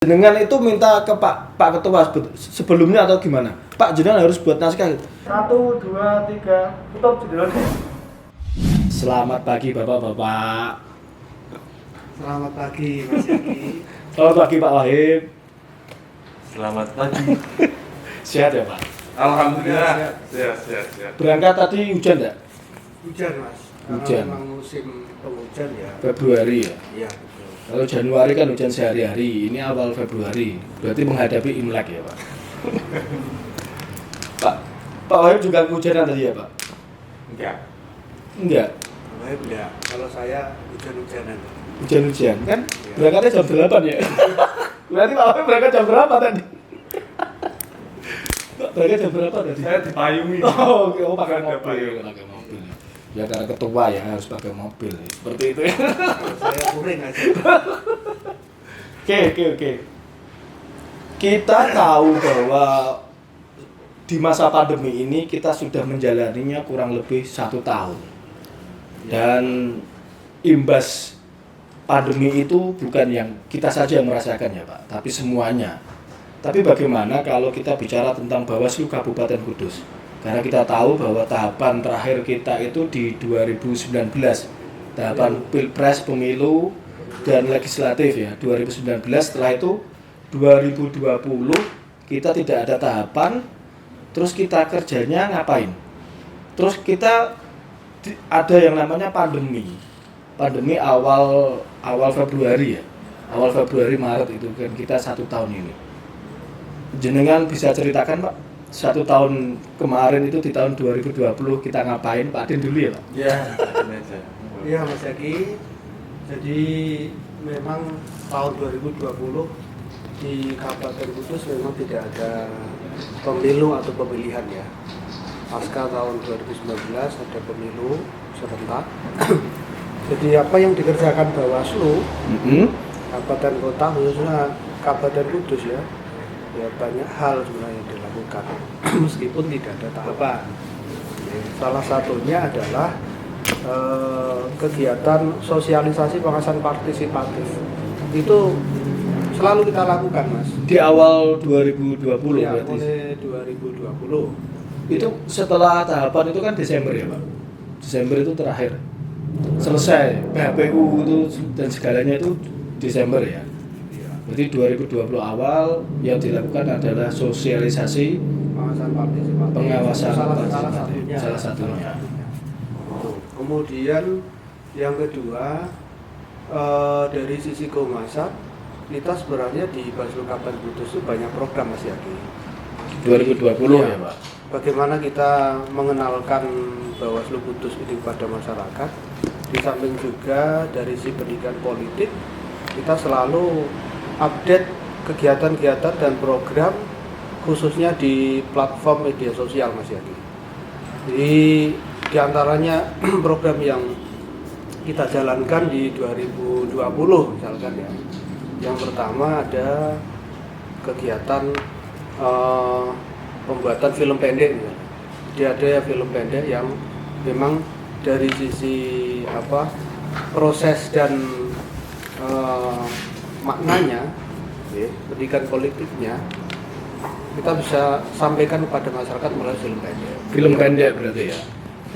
Jenengan itu minta ke Pak Ketua sebelumnya atau gimana? Pak, jenengan harus buat naskah gitu. 1, 2, 3, tutup jendelanya. Selamat pagi Bapak-bapak. Selamat pagi Mas Yaki. Selamat pagi Pak Wahib. Selamat pagi. Sehat ya Pak? Alhamdulillah. Sehat. Berangkat tadi hujan enggak? Hujan Mas. Hujan. Karena memang musim penghujan ya. Februari ya? Iya betul. Kalau Januari kan hujan sehari-hari, ini awal Februari. Berarti menghadapi Imlek ya Pak? Pak Wahib juga kehujanan tadi ya Pak? Enggak. Baik enggak. Kalau saya hujan-hujanan. Hujan-hujan kan? Iya. Berangkatnya jam 8 ya? Berarti Pak Wahib berangkat jam berapa tadi? Pak, berangkat jam berapa tadi? Saya dipayungi. Oh, oke, pakai Ada mobil. payung. Pakai mobil. Ya karena ketua ya harus pakai mobil. Seperti itu ya. Saya kuring aja. Oke. Kita tahu bahwa di masa pandemi ini kita sudah menjalaninya kurang lebih 1 tahun. Dan imbas pandemi itu bukan yang kita saja yang merasakan ya Pak, tapi semuanya. Tapi bagaimana kalau kita bicara tentang Bawaslu Kabupaten Kudus? Karena kita tahu bahwa tahapan terakhir kita itu di 2019, tahapan Pilpres, Pemilu, dan Legislatif ya, 2019. Setelah itu 2020 kita tidak ada tahapan, terus kita kerjanya ngapain? Terus kita ada yang namanya pandemi awal Februari ya, awal Februari Maret itu kan kita 1 tahun ini. Jenengan bisa ceritakan Pak, 1 tahun kemarin itu di tahun 2020 kita ngapain? Pak Adin dulu ya Pak? Ya, aja. Iya Mas Yaki. Jadi memang tahun 2020 di Kabupaten Kudus memang tidak ada pemilu atau pemilihan ya. Pasca tahun 2019 ada pemilu serentak. Jadi apa yang dikerjakan Bawaslu Kabupaten Kota khususnya Kabupaten Kudus ya banyak hal sebenarnya yang dilakukan meskipun tidak ada tahapan. Salah satunya adalah kegiatan sosialisasi pengawasan partisipatif itu selalu kita lakukan Mas. Di awal 2020 Ya, berarti. mulai 2020. Itu setelah tahapan itu kan Desember ya Pak? Desember itu terakhir. Selesai PHPU itu dan segalanya itu Desember ya. Berarti 2020 awal yang dilakukan adalah sosialisasi Pengawasan partisipatif. pengawasan Salah satunya. Kemudian yang kedua dari sisi kehumasan kita sebenarnya di Bawaslu Kabupaten Kudus itu banyak program Mas Yaki. 2020 ya Pak? Bagaimana kita mengenalkan Bawaslu Kudus ini kepada masyarakat. Di samping juga dari sisi pendidikan politik kita selalu update kegiatan-kegiatan dan program khususnya di platform media sosial Mas Yaki. Jadi diantaranya program yang kita jalankan di 2020 misalkan ya. Yang pertama ada kegiatan pembuatan film pendek ya. Jadi ada film pendek yang memang dari sisi proses dan maknanya ya, pendidikan politiknya kita bisa sampaikan kepada masyarakat melalui film pendek. Film pendek berarti ya?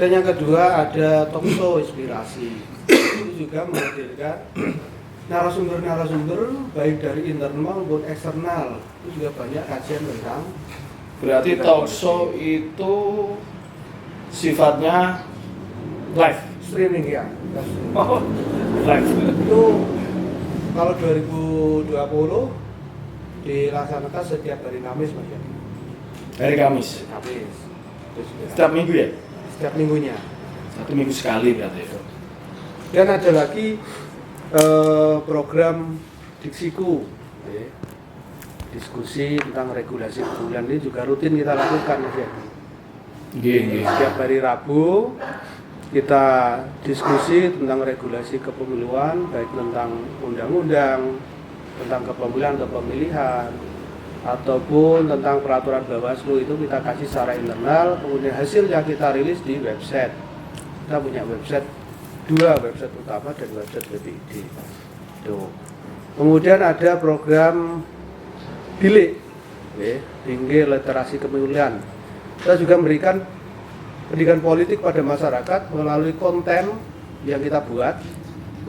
Dan yang kedua ada talk show inspirasi. Itu juga menghadirkan narasumber-narasumber baik dari internal maupun eksternal. Itu juga banyak kajian tentang. Berarti talk show itu sifatnya live? Streaming ya. Oh, live. Itu kalau 2020 dilaksanakan setiap hari Kamis Mas ya. Hari Kamis? Kamis. Terus juga Setiap minggu ya? setiap minggunya. 1 minggu sekali berarti itu. Dan ada lagi program Diksiku ya. Diskusi tentang regulasi kebulan ini juga rutin kita lakukan ya. Setiap hari Rabu kita diskusi tentang regulasi kepemiluan baik tentang undang-undang, tentang kepemilihan ataupun tentang peraturan Bawaslu itu kita kasih secara internal, kemudian hasilnya kita rilis di website. Kita punya website, 2 website utama dan website BPID. Tuh. Kemudian ada program bilik, tinggi literasi kepemilian. Kita juga memberikan pendidikan politik pada masyarakat melalui konten yang kita buat,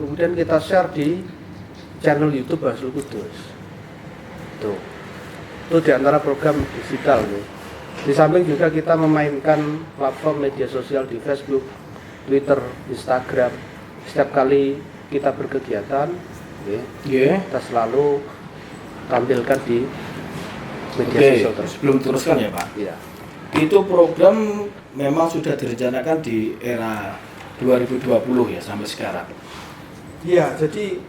kemudian kita share di channel YouTube Bawaslu Kudus. Itu diantara program digital. Di samping juga kita memainkan platform media sosial di Facebook, Twitter, Instagram. Setiap kali kita berkegiatan, kita selalu tampilkan di media sosial tersebut. Sebelum teruskan ya Pak. Iya. Itu program memang sudah direncanakan di era 2020 ya sampai sekarang. Iya, jadi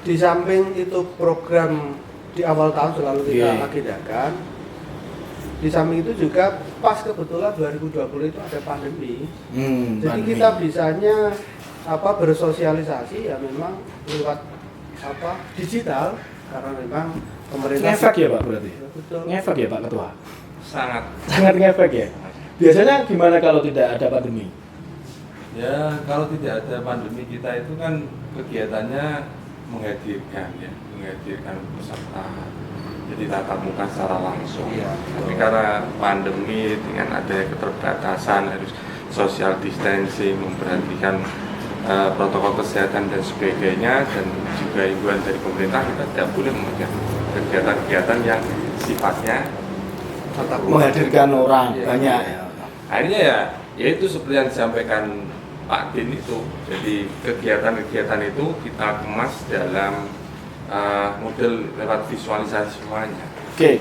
di samping itu program di awal tahun selalu kita agendakan. Di samping itu juga pas kebetulan 2020 itu ada pandemi. Jadi Pandemi. kita bisanya bersosialisasi ya memang lewat digital karena memang pemerintah Ngefek ya Pak berarti? Ya, betul. Ngefek ya Pak Ketua? Sangat. Sangat ngefek ya? Biasanya gimana kalau tidak ada pandemi? Ya kalau tidak ada pandemi kita itu kan kegiatannya menghadirkan peserta. Jadi tatap muka secara langsung. Iya, Tapi karena pandemi dengan adanya keterbatasan harus social distancing, memperhatikan protokol kesehatan dan sebagainya, dan juga himbauan dari pemerintah, kita tidak boleh mengadakan kegiatan-kegiatan yang sifatnya tatap muka. Menghadirkan orang Iya. banyak ya? Akhirnya ya itu seperti yang disampaikan Pak Din itu. Jadi kegiatan-kegiatan itu kita kemas dalam model lewat visualisasi semuanya. Oke,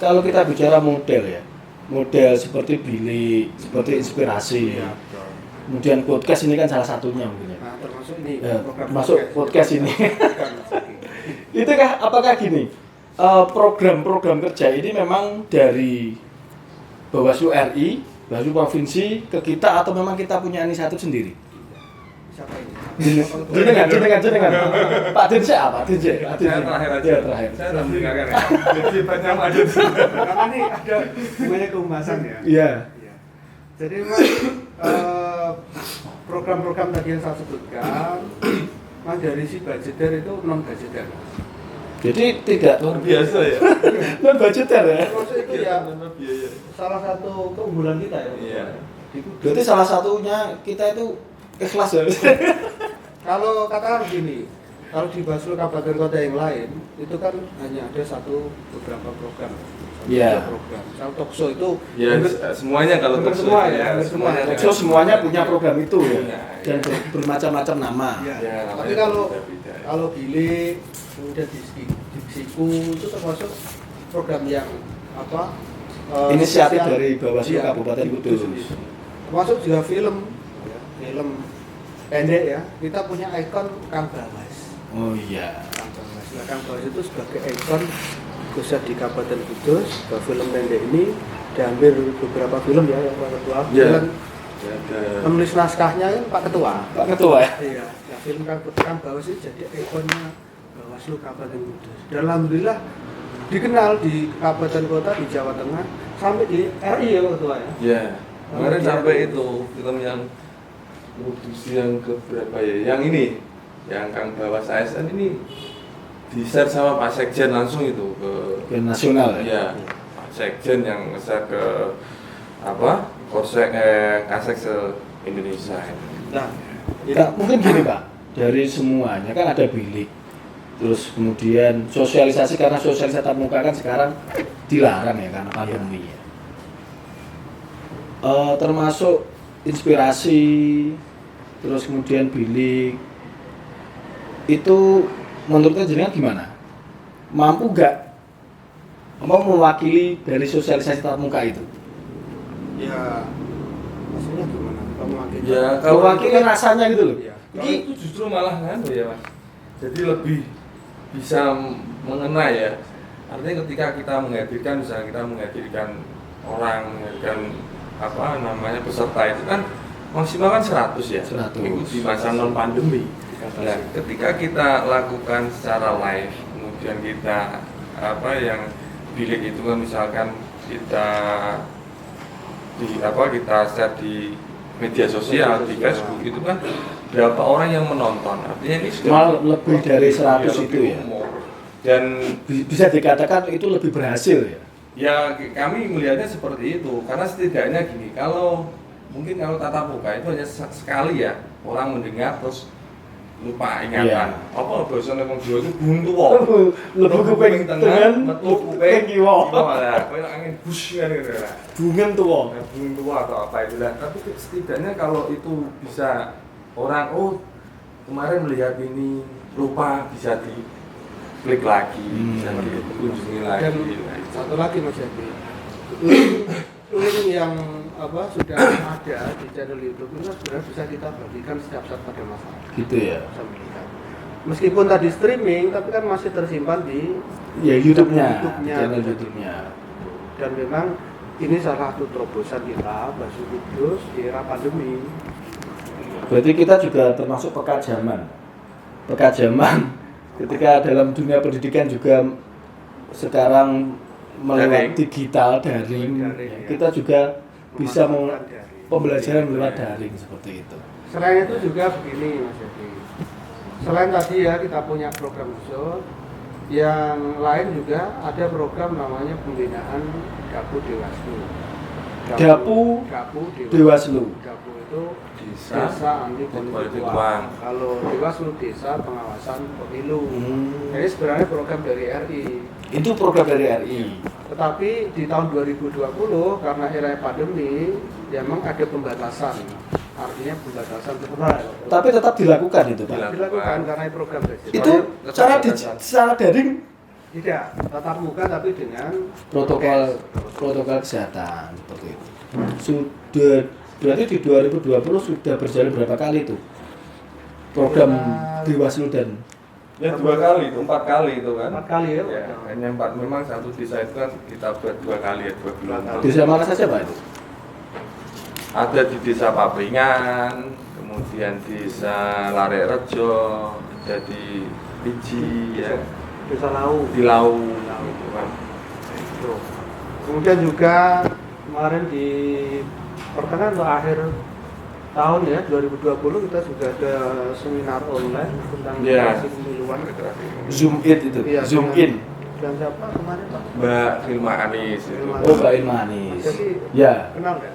kalau kita bicara model ya, model seperti bilik, seperti inspirasi, Iya, betul. kemudian podcast ini kan salah satunya mungkin ya. Nah, termasuk ini Ya, program termasuk podcast ini. Itu apakah gini, program-program kerja ini memang dari Bawaslu RI, Bawaslu Provinsi ke kita, atau memang kita punya inisiatif sendiri? Siapa ini? Jenengan. Pak Din siapa? Pak Din. Saya terakhir aja. Ya, terakhir. Saya tak mendengarkan ya. Jadi banyak aja. Karena ini ada semuanya kehumasan ya. Iya. Iya. Jadi memang program-program tadi yang saya sebutkan, memang dari si budgeter itu non budgeter. Jadi tidak Luar biasa ya. non budgeter ya. Termasuk itu ya Tanpa biaya. salah satu keunggulan kita ya. Iya. Di Kudus. Berarti salah satunya kita itu ikhlas ya. Kalau katakan begini, kalau di Bawaslu kabupaten kota yang lain itu kan hanya ada beberapa program. Iya. Program. Kalau Tokso itu Ya semuanya kalau Hampir Tokso semua itu ya, hampir semua. So semuanya punya program itu ya. Iya, Dan iya. bermacam-macam nama. Ya. Ya, namanya Tapi kalau beda-beda ya. kalau bilik kemudian Diksiku itu termasuk program yang Inisiatif sosial. dari Bawaslu Iya, Kabupaten itu Kudus. sendiri. Termasuk juga film pendek ya. Kita punya ikon Kang Bawas. Oh iya. Kang Bawas. Nah, Kang Bawas itu sebagai ikon khususnya di Kabupaten Kudus. Ke film pendek ini diambil beberapa film ya yang Pak Ketua. Iya. Dan Ya, ada. penulis naskahnya kan Pak Ketua. Pak Ketua ya. Iya, nah, film Kang Bawas itu jadi ikonnya Bawaslu Kabupaten Kudus. Dan alhamdulillah dikenal di kabupaten kota di Jawa Tengah sampai di RI ya Pak Ketua ya. Ya, kemarin Iya. sampai itu film yang produksi yang keberapa ya? Yang ini, yang Kang Bawas ASN ini di-share sama Pak Sekjen langsung itu Ke nasional ya. Iya, Pak Sekjen yang nge-share ke Kasek se Indonesia. Nah, Mungkin gini Pak, dari semuanya kan ada bilik. Terus kemudian sosialisasi, karena sosialisasi tatap muka kan sekarang dilarang ya karena pandemi ya. Termasuk inspirasi, terus kemudian bilik, itu menurutnya jenengan gimana? Mampu gak mau mewakili dari sosialisasi tatap muka itu? ya maksudnya gimana? Kamu akhirnya Ya, kalau Mewakili rasanya gitu loh. Iya. Kalau itu justru malah ya Mas. Jadi lebih bisa mengena ya. Artinya ketika kita menghadirkan, misalnya kita menghadirkan orang, menghadirkan peserta itu kan maksimal kan 100 ya. 100. Itu di masa non pandemi. Nah, ketika kita lakukan secara live, kemudian kita yang bilik itu kan misalkan kita kita share di media sosial, di Facebook itu kan berapa orang yang menonton. Artinya ini sudah Malah lebih dari 100 lebih itu ya. umum. Dan bisa dikatakan itu lebih berhasil ya. ya kami melihatnya seperti itu karena setidaknya gini, kalau mungkin kalau tatap muka itu hanya sekali ya orang mendengar terus lupa ingatan. Iya. Apa bahasane wong Jawa itu buntu wae. Lebih kuping tengah, metu kuping kuping kiwa. Lah, koyo angin bus kan gitu lah. Bungen tuwa. Buntu atau apa itu lah. Tapi setidaknya kalau itu bisa orang kemarin melihat ini lupa bisa diklik lagi, bisa dikunjungi lagi. Dan satu lagi Mas Yadi, link yang sudah ada di channel YouTube itu sebenarnya bisa kita bagikan setiap saat pada masyarakat. Gitu ya. Bisa melihat. Meskipun tadi streaming, tapi kan masih tersimpan di Ya YouTube-nya, YouTube-nya. channel YouTube-nya. Dan memang ini salah satu terobosan kita Basuki Kudus di era pandemi. Berarti kita juga termasuk pekat zaman. Pekat zaman ketika dalam dunia pendidikan juga sekarang melewat digital daring, Daring, ya. kita juga bisa Memanfaatkan daring. pembelajaran lewat daring seperti itu. Selain itu juga begini Mas Yadi. Selain tadi ya kita punya program khusus, yang lain juga ada program namanya pembinaan Dapu Dewaslu. Dapu Dewaslu. Dapu itu Desa desa anti politik politik uang. uang. Kalau Dewaslu desa pengawasan pemilu. Hmm. Ini sebenarnya program dari RI. Itu program dari RI. Tetapi di tahun 2020 karena era pandemi, ya memang ada pembatasan. Artinya pembatasan tempat. Tapi tetap dilakukan itu, Pak. Dilakukan karena program presiden. Itu secara daring Tidak, tatap muka tapi dengan protokol kesehatan seperti itu. Sudah berarti di 2020 sudah berjalan berapa kali itu program Dewaslu dan Ya 2 kali itu, 4 kali itu kan. 4 kali ya. Ya, hanya 4 memang satu desa itu kan kita buat 2 kali ya, 2 bulan. desa mana saja Pak itu? Ada di desa Papringan, kemudian desa Larekrejo, ada di Piji ya, Desa Lau. di Lau gitu kan. Tuh. Kemudian juga kemarin di pertengahan atau akhir tahun ya 2020 kita sudah ada seminar online tentang Ya. literasi pemiluan. Zoom in itu, Iya, Zoom dengan- in. Dan siapa kemarin Pak? Mbak Hilma Anis itu. Hilma Oh, Mbak Hilma Anis. Jadi Ya, kenal nggak?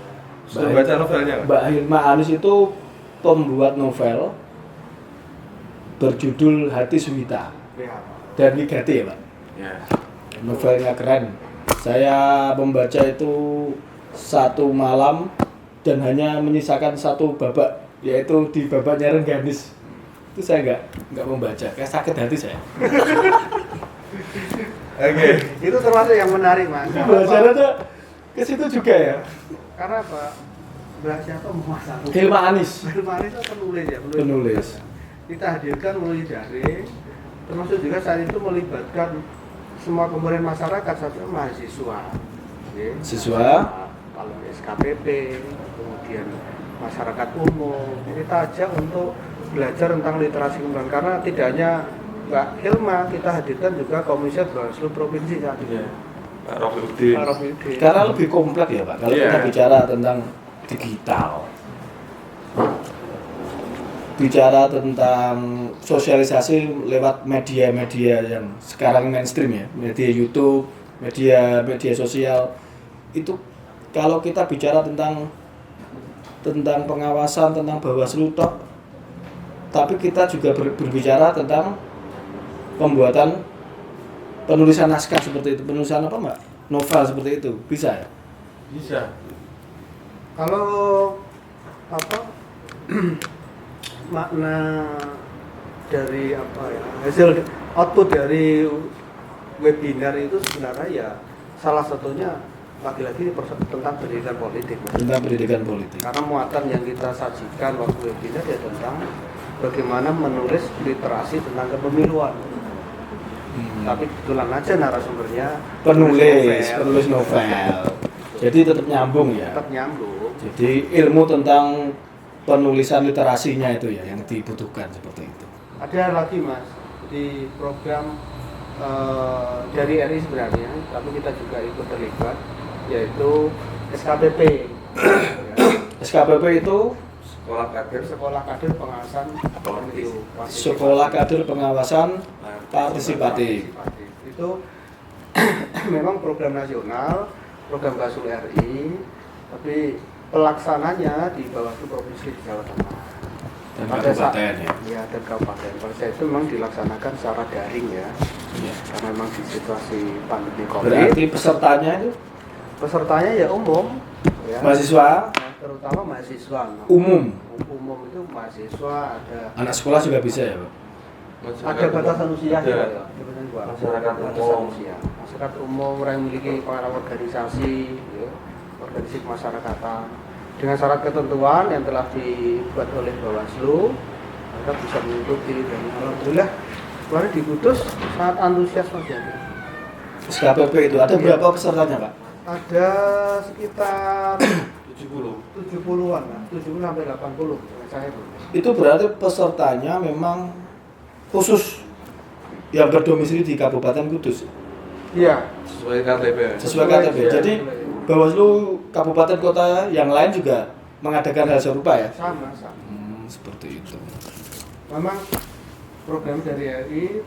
Sudah baca novelnya nggak? Mbak Hilma Anis itu pembuat novel berjudul Hati Suwita Ya. dan Wigati ya Pak. Ya. Novelnya keren. Saya membaca itu satu malam dan hanya menyisakan satu babak, yaitu di babaknya Rengganis. Itu saya nggak membaca, kayak sakit hati saya. Oke. Itu termasuk yang menarik Mas. Bacanya ke situ juga ya. Karena apa? Mbak siapa Mas? Hilma Anis, Hilma Anis itu penulis ya, penulis. Kita hadirkan melalui daring, termasuk juga saat itu melibatkan semua komponen masyarakat, sampai mahasiswa, ya. Siswa. Kalau SKPP, kemudian masyarakat umum, kita ajak untuk belajar tentang literasi kembaran karena tidak hanya Mbak Hilma, kita hadirkan juga Komisioner Bawaslu Provinsi saat itu. Iya. Pak Rofiuddin. Pak Rofiuddin. Karena lebih kompleks ya Pak, kalau Iya. kita bicara tentang digital. Bicara tentang sosialisasi lewat media-media yang sekarang mainstream ya, media YouTube, media sosial, itu kalau kita bicara tentang pengawasan, tentang Bawaslu tok, tapi kita juga berbicara tentang pembuatan penulisan naskah seperti itu, penulisan apa Mbak? Novel seperti itu, bisa ya? Bisa. Kalau makna dari hasil output dari webinar itu sebenarnya ya salah satunya lagi-lagi tentang pendidikan politik Mas. Tentang pendidikan politik. Karena muatan yang kita sajikan waktu webinar ya tentang bagaimana menulis literasi tentang kepemiluan. Tapi kebetulan aja narasumbernya Penulis novel. Jadi tetap nyambung ya. tetap nyambung. Jadi ilmu tentang penulisan literasinya itu ya yang dibutuhkan seperti itu. Ada lagi Mas di program dari RI sebenarnya, tapi kita juga ikut terlibat, yaitu SKPP. SKPP itu Sekolah Kader Sekolah Kader Pengawasan Pemilu. Sekolah Kader Pengawasan Partisipatif. itu memang program nasional, program Bawaslu RI, tapi pelaksananya di Bawaslu Provinsi di Jawa Tengah. Dan Pada saat kabupaten ya. ya dan kabupaten. Pada saat itu memang dilaksanakan secara daring ya, Iya. karena memang di situasi pandemi COVID. Berarti pesertanya itu Pesertanya ya umum, ya. mahasiswa Nah, terutama mahasiswa. umum. Umum itu mahasiswa, ada Anak sekolah juga bisa ya, Pak? ada batasan usia Ada. juga ya. Masyarakat Batasan umum. usia. Masyarakat umum orang yang memiliki pengalaman organisasi, ya, organisasi kemasyarakatan dengan syarat ketentuan yang telah dibuat oleh Bawaslu, mereka bisa mengikuti dan alhamdulillah kemarin di Kudus sangat antusias Mas Jadi. SKPP itu ada berapa pesertanya, Pak? Ada sekitar 70. 70-an lah, 70 sampai 80 saya Bu. Itu berarti pesertanya memang khusus yang berdomisili di Kabupaten Kudus. Iya. Sesuai KTP. Sesuai KTP. Jadi Bawaslu kabupaten kota yang lain juga mengadakan hal serupa ya? sama. Seperti itu. Memang program dari RI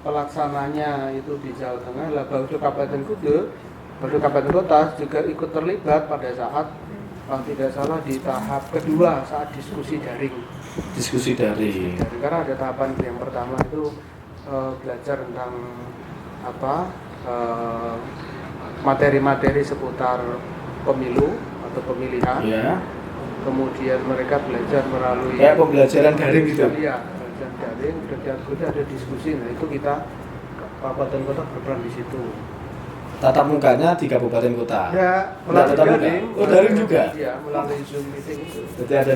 pelaksananya itu di Jawa Tengah adalah Bawaslu Kabupaten Kudus, Bawaslu Kabupaten Kota juga ikut terlibat pada saat kalau tidak salah di tahap kedua saat diskusi daring. Diskusi dari Karena ada tahapan yang pertama itu belajar tentang apa materi-materi seputar pemilu atau pemilihan. ya, Kemudian mereka belajar melalui kayak pembelajaran daring gitu. Iya, pembelajaran daring. Kemudian ada diskusi. Nah itu kita kabupaten kota berperan di situ. Tatap mukanya di kabupaten kota. Ya, Nggak melalui tatap muka. daring. Oh, daring juga. Iya, melalui Zoom meeting itu. Berarti ada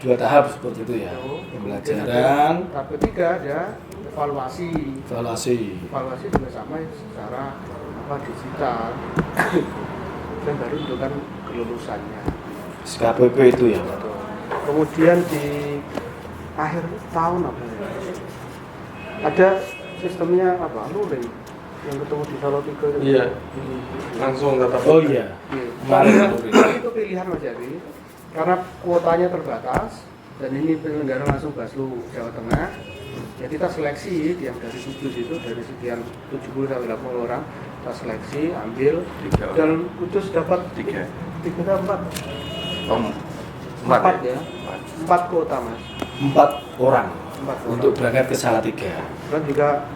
dua tahap seperti itu ya. Pembelajaran, Tahap ketiga ada evaluasi. evaluasi. Evaluasi juga sama secara digital. Dan baru menentukan kelulusannya. SKPP itu ya, Pak. Kemudian di akhir tahun apa ya? Ada sistemnya apa? Luring yang ketemu di Salatiga itu. Iya. Langsung tatap. Oh iya. Iya. Kemarin Karena itu pilihan Mas Jadi. Karena kuotanya terbatas dan ini penyelenggara langsung Bawaslu Jawa Tengah. Ya kita seleksi yang dari Kudus itu dari sekian 70 sampai 80 orang kita seleksi ambil 3 dan Kudus dapat 3. 3 atau 4 Om. 4 ya. 4 kuota Mas. 4 orang 4 orang. untuk berangkat ke Salatiga. Dan juga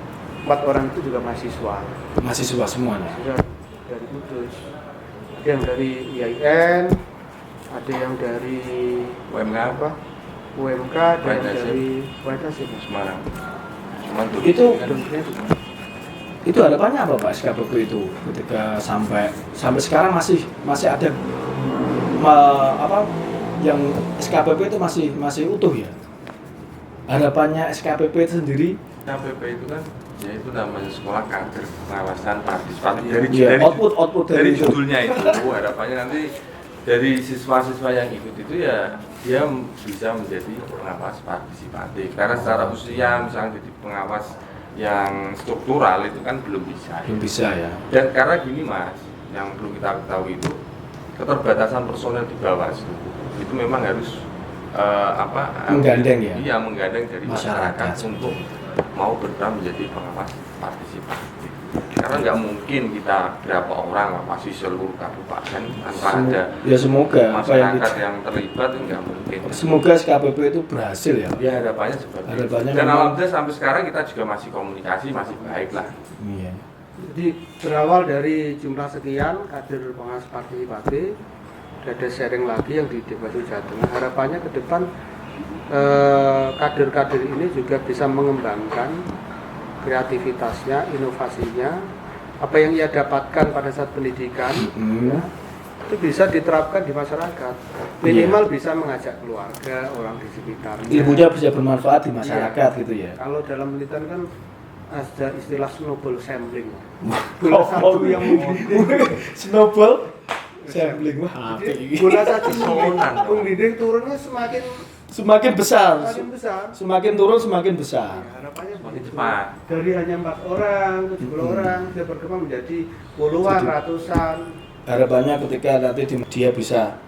4 orang itu juga mahasiswa. Mahasiswa semuanya. Sudah dari Kudus. Ada yang dari IAIN, ada yang dari UMK apa? UMK dan Wahid Hasyim. dari Wahid Hasyim. Semarang. Cuman tuh Itu Dosennya juga. Itu harapannya apa Pak SKPP itu ketika sampai sekarang masih ada apa yang SKPP itu masih utuh ya? Harapannya SKPP itu sendiri KPP itu kan ya itu namanya sekolah kader pengawasan partisipatif ya, dari output dari itu. judulnya itu harapannya nanti dari siswa-siswa yang ikut itu ya dia bisa menjadi pengawas partisipatif karena secara usia misalnya jadi pengawas yang struktural itu kan belum bisa Belum bisa ya. dan karena gini Mas yang perlu kita ketahui itu keterbatasan personel di Bawaslu itu memang harus Menggandeng ya? Iya menggandeng dari masyarakat Masyarakat. untuk mau berperan menjadi pengawas partisipatif karena nggak mungkin kita berapa orang ngawasi seluruh kabupaten tanpa ada Ya semoga apa yang masyarakat yang terlibat itu nggak mungkin. semoga SKPP itu berhasil ya. Pak. Ya harapannya seperti itu. Harapannya Dan memang- alhamdulillah sampai sekarang kita juga masih komunikasi masih baik lah. Iya. Jadi berawal dari jumlah sekian kader pengawas partisipatif, ada sharing lagi yang di Bawaslu Jawa Tengah. Harapannya ke depan kader-kader ini juga bisa mengembangkan kreativitasnya, inovasinya, apa yang ia dapatkan pada saat pendidikan, ya, itu bisa diterapkan di masyarakat. Minimal bisa mengajak keluarga, orang di sekitarnya. Ilmunya bisa bermanfaat di masyarakat gitu ya. Kalau dalam penelitian kan ada istilah snowball sampling. Oh, yang snowball sampling wah apa ini? Bola satu Sonan. pendidik turunnya semakin Semakin besar, besar. semakin turun semakin besar. Ya, harapannya Semakin begitu. cepat. Dari hanya 4 orang, 70 orang, sudah berkembang menjadi puluhan, Jadi- ratusan. Harapannya ketika nanti dia bisa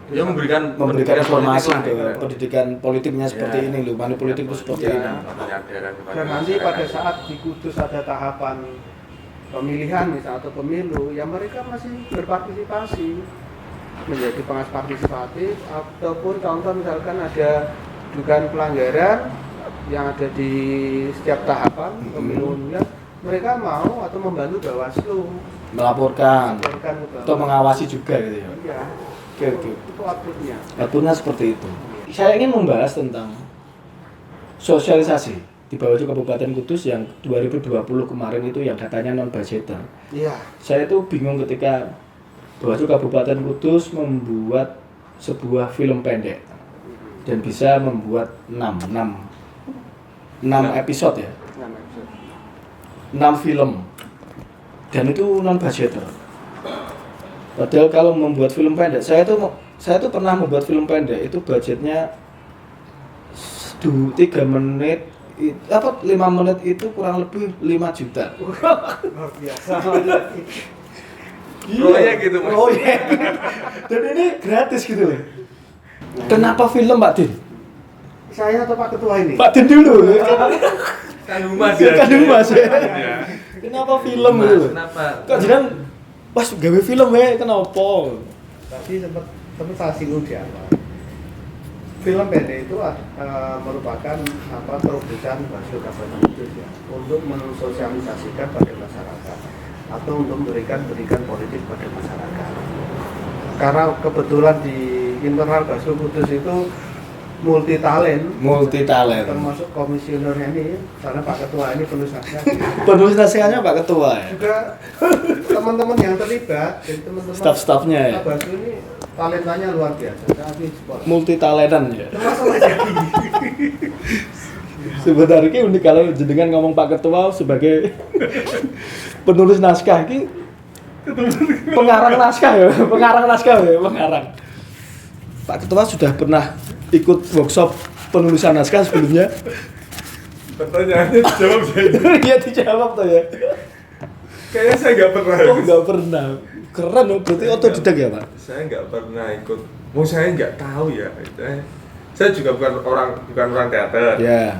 Dia memberikan informasi politik ke lah, pendidikan politiknya seperti Ya. ini loh, money politik itu seperti Ya. ini. penyadaran kepada Dan nanti masyarakat. pada saat di Kudus ada tahapan pemilihan misalnya atau pemilu, ya mereka masih berpartisipasi menjadi pengawas partisipatif, ataupun contoh misalkan ada dugaan pelanggaran yang ada di setiap tahapan pemilunya, mereka mau atau membantu Bawaslu melaporkan ke atau Bawaslu. mengawasi juga gitu ya. Iya, Oke. itu outputnya. Aturannya seperti itu. Saya ingin membahas tentang sosialisasi di Bawaslu Kabupaten Kudus yang 2020 kemarin itu yang katanya non budgeter. Iya. Saya itu bingung ketika Bawaslu Kabupaten Kudus membuat sebuah film pendek dan bisa membuat 6 episode ya, 6 film, dan itu non budgeter. Padahal kalau membuat film pendek, saya tuh pernah membuat film pendek itu budgetnya 3 menit, 5 menit itu kurang lebih 5 juta. Luar biasa. Proyek gitu, Mas. Proyek. Dan ini gratis gitu loh. Kenapa film Pak Din? Saya atau Pak Ketua ini? Pak Din dulu. Kan Humas Kan Humas ya. Iya. Kenapa film gitu loh? Kenapa? Kok jenengan pas gawe film kenapa? Tadi sempat saya singgung di awal. Film pendek itu merupakan terobosan Bawaslu Kabupaten Kudus ya, untuk mensosialisasikan pada masyarakat atau untuk memberikan pendidikan politik pada masyarakat. Karena kebetulan di internal Bawaslu Kudus itu multi talent, termasuk komisionernya ini, karena Pak Ketua ini penulis naskah. Penulis naskahnya Pak Ketua ya. Juga teman-teman yang terlibat, jadi teman-teman Staff-staffnya ya. Bawaslu ini talentanya luar biasa, tapi sport. Multi talentan ya. Termasuk Mas Jaki. Sebenarnya unik kalau jenengan ngomong Pak Ketua sebagai penulis naskah ini pengarang naskah ya. Pak Ketua sudah pernah ikut workshop penulisan naskah sebelumnya. Pertanyaannya dijawab saya. Iya dijawab tuh ya. Kayaknya saya nggak pernah. Oh nggak pernah. Keren loh, berarti otodidak ya Pak? Saya nggak pernah ikut. Saya nggak tahu ya. Saya juga bukan orang teater. Ya.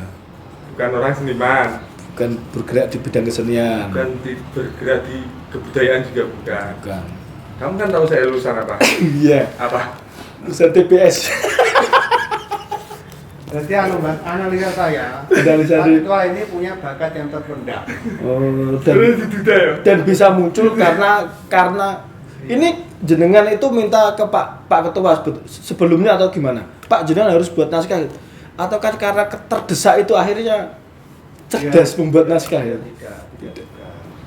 Bukan orang seniman. Bukan bergerak di bidang kesenian. Bukan bergerak di kebudayaan juga bukan. Bukan. Kamu kan tahu saya lulusan apa? Iya. Apa? Lulusan TPS. Berarti analisa saya, Analisa Pak di- Ketua ini punya bakat yang terpendam. Oh, ya? dan bisa muncul karena ini jenengan itu minta ke Pak Ketua sebelumnya atau gimana? Pak jenengan harus buat naskah gitu. Atau kan karena terdesak itu akhirnya cerdas membuat naskah ya? Tidak.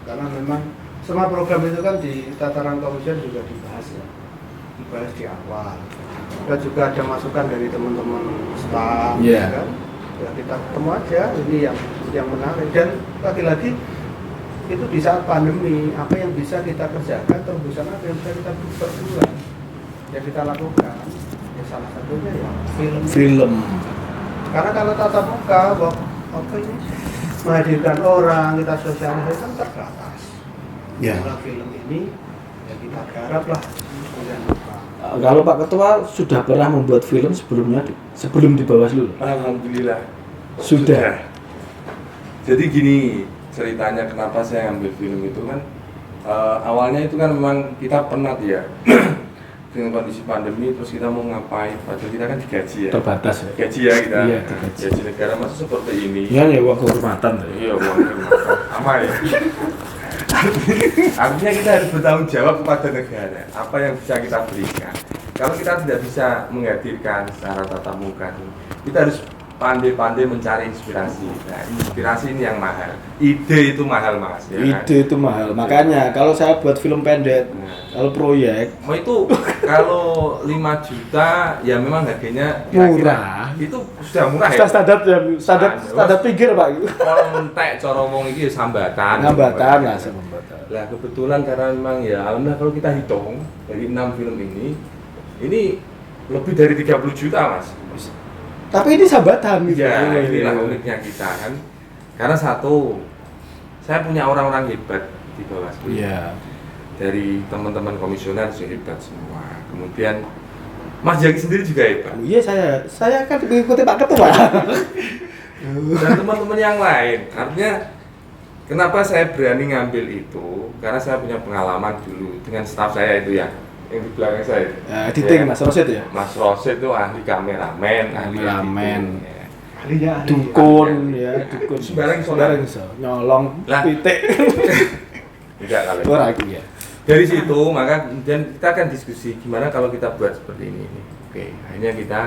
Karena memang semua program itu kan di tataran komisian juga dibahas ya, dibahas di awal. Dan juga ada masukan dari teman-teman staf, Iya. kan? Ya kita ketemu aja ini yang menarik, dan lagi-lagi itu di saat pandemi apa yang bisa kita kerjakan, terobosan apa yang bisa kita perbulan, yang kita lakukan. Ya salah satunya ya film. Karena kalau tatap muka, apa ini menghadirkan orang, kita sosialisasi kan terbatas. Ya. Kalau film ini ya kita garap lah. Kalau Pak Ketua sudah pernah membuat film sebelum di Bawaslu? Alhamdulillah. Sudah. Jadi gini ceritanya kenapa saya ambil film itu kan awalnya itu kan memang kita penat ya dengan kondisi pandemi, terus kita mau ngapain? Padahal kita kan digaji ya. Terbatas ya. Gaji ya kita. Iya, digaji. Gaji negara masa seperti ini. Iya ya uang kehormatan. Iya, uang kehormatan. Sama ya. Artinya kita harus bertanggung jawab kepada negara. Apa yang bisa kita berikan. Kalau kita tidak bisa menghadirkan secara tatap muka, kita harus pandai-pandai mencari inspirasi. Nah, inspirasi ini yang mahal. Ide itu mahal, Mas. Ya kan? Ide itu mahal. Makanya kalau saya buat film pendek, Nah. kalau proyek Mau itu kalau 5 juta ya memang harganya Murah. itu sudah murah ya. sudah standar pinggir Pak. Kontek cara ngomong iki sambatan. Ngambatan lah sambatan. Lah kebetulan karena memang ya alhamdulillah kalau kita hitung dari 6 film ini lebih dari 30 juta, Mas. Tapi ini sambatan gitu. Ya, inilah uniknya kita kan. Karena satu, saya punya orang-orang hebat di Bawaslu. Iya. Dari teman-teman komisioner juga hebat semua. Kemudian Mas Jaki sendiri juga hebat. Iya saya kan mengikuti Pak Ketua. Dan teman-teman yang lain. Artinya Kenapa saya berani ngambil itu? Karena saya punya pengalaman dulu dengan staf saya itu ya, yang di belakang saya. Editing Ya, Mas Rosid ya. Mas Rosid itu ahli kameramen, ahli Kameramen. editing, ya. ahlinya Dukun ya, dukun Sembarang iso nyolong Lah. pitik. Enggak kalau itu. Ora aku ya. Dari situ maka kemudian kita akan diskusi gimana kalau kita buat seperti ini. Oke, akhirnya kita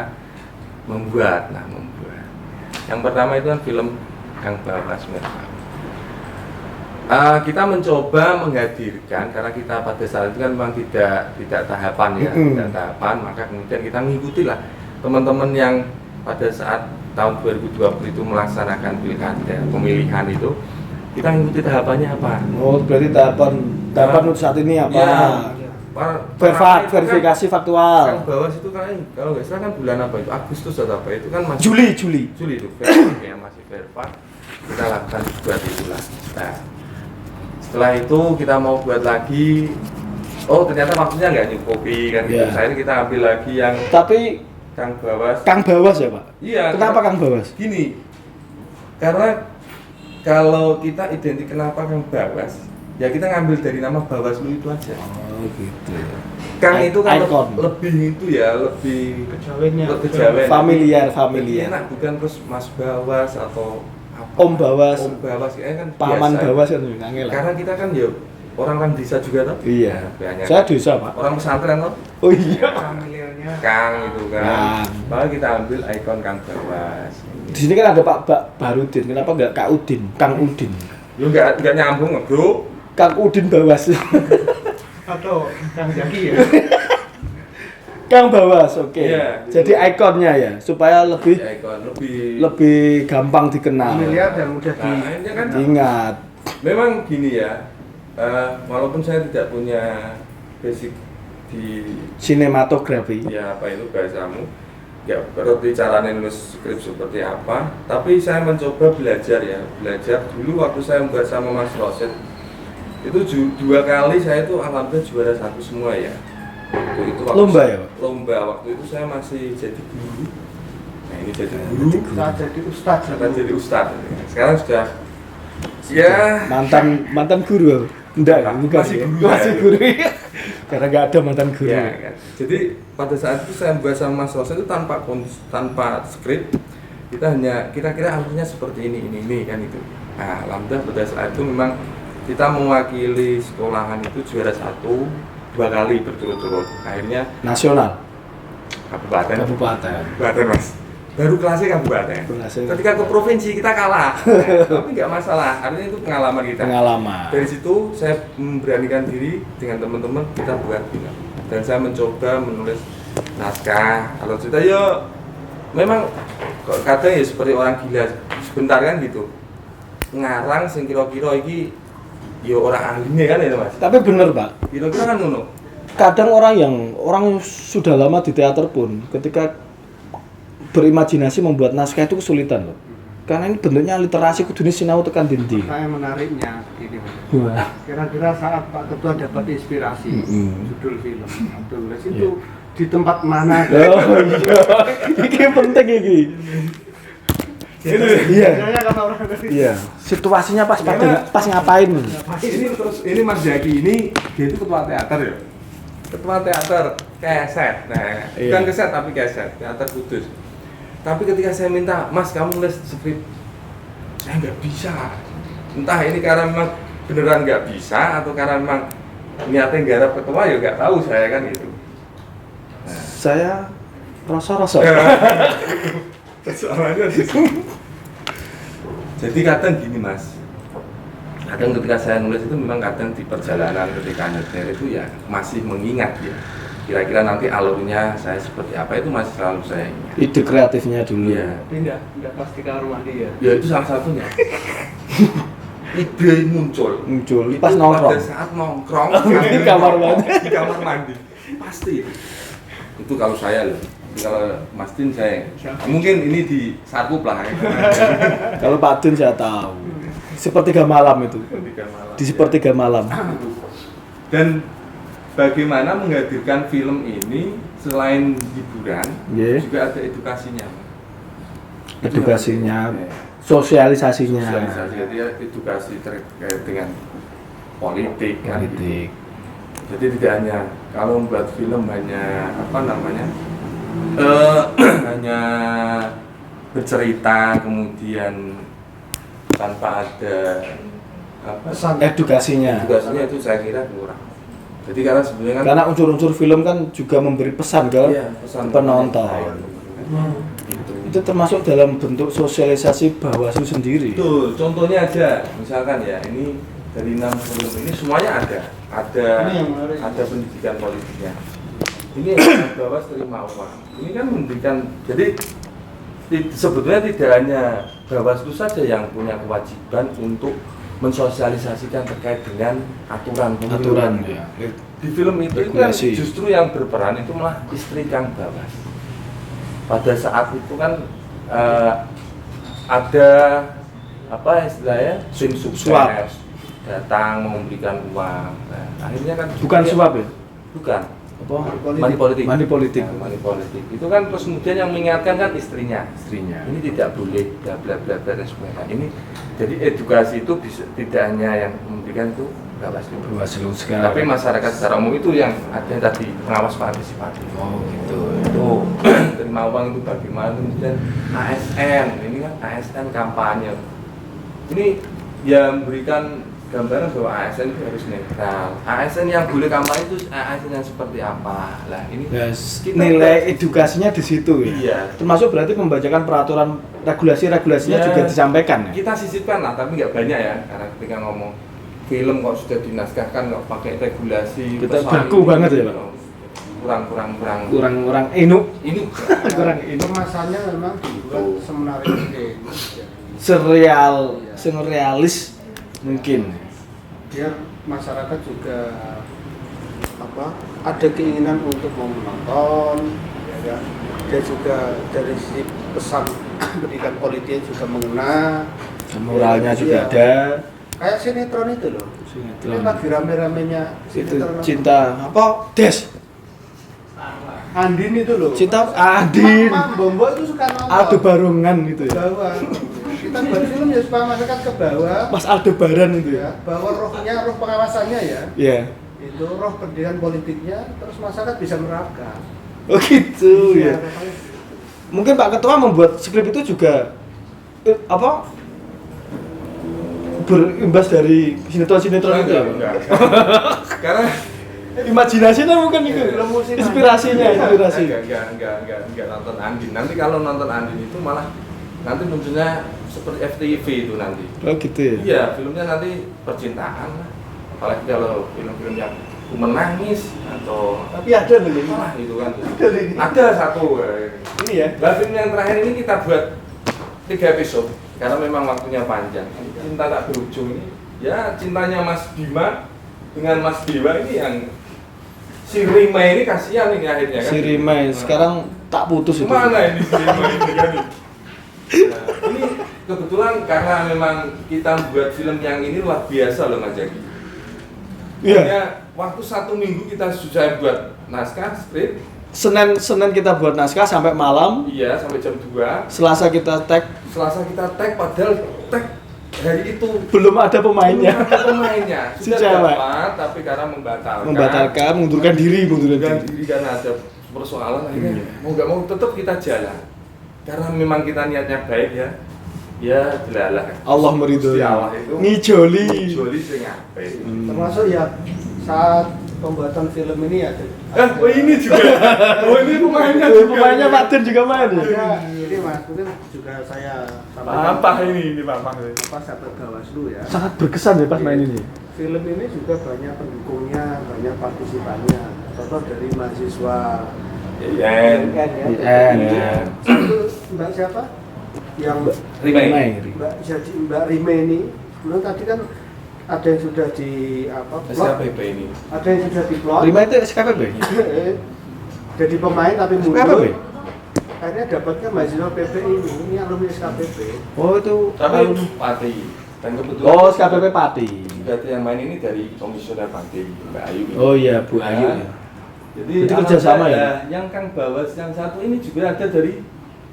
membuat. Yang pertama itu kan film Kang Bawas Merah. Kita mencoba menghadirkan karena kita pada saat itu kan memang tidak tahapan ya, tidak tahapan, maka kemudian kita mengikuti lah teman-teman yang pada saat tahun 2020 itu melaksanakan pilkada pemilihan itu, kita mengikuti tahapannya apa? Oh, berarti tahapan untuk saat ini apa? Ya, Verifikasi faktual. Kang Bawas itu kan kalau nggak salah kan bulan apa itu, Agustus atau apa itu kan masih Juli. itu verifak ya, masih verifak. Kita lakukan buat itulah. Nah, setelah itu kita mau buat lagi, oh ternyata waktunya nggak nyukupi kan gitu. Yeah. Akhirnya kita ambil lagi yang Tapi Kang Bawas. Kang Bawas ya, Pak? Iya. Kenapa Kang Bawas? Gini, karena kalau kita identik kenapa Kang Bawas, ya kita ngambil dari nama Bawaslu itu aja. Oh, gitu. Kang itu kan Icon. lebih itu ya, lebih kejawennya kejawen. Familiar. Lebih enak, bukan terus Mas Bawas atau apa? Om Bawas. Om Bawas ya kan Paman biasa. Bawas kan ngangel. Karena kita kan ya orang desa juga toh. Iya. Banyak. Saya desa, Pak. Orang pesantren toh. Oh iya. familiarnya Kang itu kan. Kang. Maka kita ambil ikon Kang Bawas. Di sini kan ada Pak Barudin. Kenapa enggak Kak Udin? Kang Udin. Lu nggak nyambung, Bro. Kang Udin Bawas. atau Kang Jaki ya. Kang Bawas, oke. Iya. Jadi ikonnya ya, supaya lebih Ya, ikon lebih lebih gampang dikenal. familiar dan mudah Nah, ini kan Ingat. memang gini ya. Walaupun saya tidak punya basic di Sinematografi. ya apa itu bahasamu, ya berarti caranya nulis skrip seperti apa, tapi saya mencoba belajar dulu waktu saya membuat sama Mas Rosid itu 2 kali saya itu alhamdulillah juara 1 semua ya. Itu waktu Lomba ya, Pak? Lomba waktu itu saya masih jadi guru. Nah ini jadi guru, saat jadi ustadz sekarang jadi ustadz. Sekarang sudah ya Mantan guru. Enggak, bukan Masih ya? guru. Masih guru. Karena enggak ada mantan guru. ya kan. Jadi pada saat itu saya membuat sama Mas Rosid itu tanpa skrip, kita hanya kira-kira alurnya seperti ini kan itu. Nah, alhamdulillah pada saat itu memang kita mewakili sekolahan itu juara 1 2 kali berturut-turut. Akhirnya Nasional. kabupaten Mas. Baru kelasnya kabupaten. Kelasnya. Ketika ke provinsi kita kalah. Tapi nggak masalah. Artinya itu pengalaman kita. Pengalaman. Dari situ saya memberanikan diri dengan teman-teman kita buat film. Dan saya mencoba menulis naskah. Kalau cerita ya memang kadang ya seperti orang gila sebentar kan gitu. Ngarang sing kira-kira iki ya orang ahlinya kan ya Mas. Tapi bener, Pak. Kira-kira kan ngono. Kadang orang sudah lama di teater pun ketika berimajinasi membuat naskah itu kesulitan loh. Karena ini bentuknya literasi kudune sinau tekan dindi. saya menariknya ini Wah. kira-kira saat Pak Ketua dapat inspirasi judul film atau nulis itu Iya. di tempat mana Oh iya. Iki penting iki. Iya. biasanya kalau orang dari Iya. Situasinya pas ngapain? Ini Mas Jaki ini dia itu ketua teater ya. Ketua teater keset. Nah, Iya. bukan keset tapi keset, teater Kudus. Tapi ketika saya minta, Mas kamu nulis skrip, saya nggak bisa. Entah ini karena memang beneran nggak bisa atau karena memang niatnya garap ketua ya nggak tahu saya kan gitu. Saya rasa-rasa. Soalnya di situ. Jadi kadang gini Mas, kadang ketika saya nulis itu memang kadang di perjalanan ketika nyetir itu ya masih mengingat ya. Kira-kira nanti alurnya saya seperti apa itu masih selalu saya ingat. Ide kreatifnya dulu. Iya. pindah pasti ke kamar mandi ya Ya itu salah satunya. Ide muncul Muncul itu pas nongkrong. pada saat nongkrong Di kamar mandi. di kamar mandi pasti itu kalau saya loh. Kalau Mas Din saya mungkin ini di sarkup lah ya. Kalau Pak Din saya tahu. Sepertiga malam itu. Sepertiga malam, Di ya. sepertiga malam. Dan bagaimana menghadirkan film ini selain hiburan Iya. juga ada edukasinya. Edukasinya. Ya. sosialisasinya. Sosialisasi, jadi edukasi terkait dengan politik. Kan, gitu. Politik. Jadi tidak hanya kalau membuat film hanya apa namanya hanya bercerita kemudian tanpa ada apa Edukasinya. edukasinya itu saya kira kurang. Jadi karena sebenarnya kan Karena unsur-unsur film kan juga memberi pesan ke iya, pesan penonton. gitu. Itu termasuk dalam bentuk sosialisasi Bawaslu sendiri. Tuh, contohnya aja, misalkan ya ini dari 6 film ini semuanya ada Ini yang menarik. ada pendidikan politiknya. Ini yang Bawas terima uang. Ini kan memberikan, jadi sebetulnya tidak hanya Bawaslu saja yang punya kewajiban untuk mensosialisasikan terkait dengan aturan pemilu. Aturan ya. Di film itu kan Regulasi. justru yang berperan itu malah istri Kang Bawas. Pada saat itu kan ada apa istilahnya tim sukses Suap. datang memberikan uang. Nah, akhirnya kan Bukan suap ya? bukan Apa? money politik. Money politik. Nah, money politik. Itu kan terus kemudian yang mengingatkan kan istrinya. Istrinya. Ini tidak boleh bla bla bla bla dan sebagainya. Ini jadi edukasi itu bisa, tidak hanya yang memberikan itu Bawaslu. Bawaslu sekarang. Tapi masyarakat secara umum itu yang ada tadi pengawas partisipatif. Oh gitu. Itu terima uang itu bagaimana, kemudian ASN ini kan ASN kampanye ini ya memberikan gambaran bahwa ASN itu harus netral. ASN yang boleh kampanye itu ASN yang seperti apa lah ini Nilai edukasinya di situ ya. Iya. Termasuk berarti membacakan peraturan regulasinya Ya, juga disampaikan ya. kita sisipkan lah tapi nggak banyak ya karena ketika ngomong film kok sudah dinaskahkan nggak pakai regulasi Kita pesan baku ini, banget ya, Pak. kurang Kurang inu. ini Kurang inu. Kemasannya memang dibuat semenarik mungkin. Surrealis mungkin. Biar masyarakat juga ada keinginan untuk mau menonton, ya kan? Dan juga dari sisi pesan pendidikan politik juga mengena. Moralnya juga Iya. ada. Kayak sinetron itu loh. Sinetron. Ini lagi rame-ramenya Itu sinetron. cinta apa? Des. Andin itu loh. Cinta Adin. Mak Bombo itu suka nonton. Aldebaran itu ya. Bawah. Kita buat film ya supaya masyarakat ke bawah. Mas Aldebaran itu ya. Ya, bawa rohnya, roh pengawasannya ya. Iya. Itu roh pendidikan politiknya, terus masyarakat bisa menerapkan. Oh gitu Iya, ya. Mungkin Pak Ketua membuat skrip itu juga berimbas dari sinetron-sinetron itu. enggak. Karena Imajinasinya mungkin itu. Inspirasinya, inspirasi. enggak nonton Andin. Nanti kalau nonton Andin itu malah nanti munculnya seperti FTV itu nanti. Oh gitu ya. Iya, filmnya nanti percintaan lah. Apalagi kalau film-film yang menangis atau Tapi ada loh ini. wah itu kan. Ada ini. Ada satu. Ini ya. Nah, film yang terakhir ini kita buat 3 episode karena memang waktunya panjang. Cinta Tak Berujung ini ya cintanya Mas Bima dengan Mas Dewa ini yang si Rima ini kasihan ini akhirnya kan. Si Rimai sekarang tak putus itu. Mana ini si Rima ini kan? Nah, ini kebetulan karena memang kita buat film yang ini luar biasa loh Mas Jaki. Iya. Hanya waktu 1 minggu kita sudah buat naskah skrip. Senin kita buat naskah sampai malam. Iya, sampai jam 2. Selasa kita tag, Selasa kita tag padahal tag hari itu belum ada pemainnya. belum ada pemainnya. Si Sudah cewek. dapat tapi karena Membatalkan, mengundurkan diri karena ada persoalan akhirnya mau nggak mau tetap kita jalan. Karena memang kita niatnya baik ya. Ya jelalah. Allah meridhoi. Gusti Allah itu Ngijoli. Joli sing apik. Termasuk ya saat pembuatan film ini ada. Oh ini juga. Oh ini pemainnya juga. Pemainnya Pak Din juga main ya. Ada, ini Mas, mungkin juga saya Apa ini Pak Pak. apa sahabat Bawaslu ya. Sangat berkesan ya pas main ini. Film ini juga banyak pendukungnya, banyak partisipannya. Contoh dari mahasiswa Yen. kan ya. IN. Itu Mbak siapa? Yang Rimai. Mbak Rime ini. Kemudian tadi kan ada yang sudah di plot, SKPP ini. ada yang sudah di plot. Rima itu SKPP. Jadi pemain tapi SKPP. mundur. Akhirnya dapatnya mahasiswa PP ini alumni SKPP. Oh itu. Tapi Pati. Dan kebetulan Oh SKPP Pati. berarti yang main ini dari komisioner Pati Mbak Ayu. Oh iya Bu Ayu. Ya. Jadi Berarti kerjasama ya? Yang Kang Bawas yang satu ini juga ada dari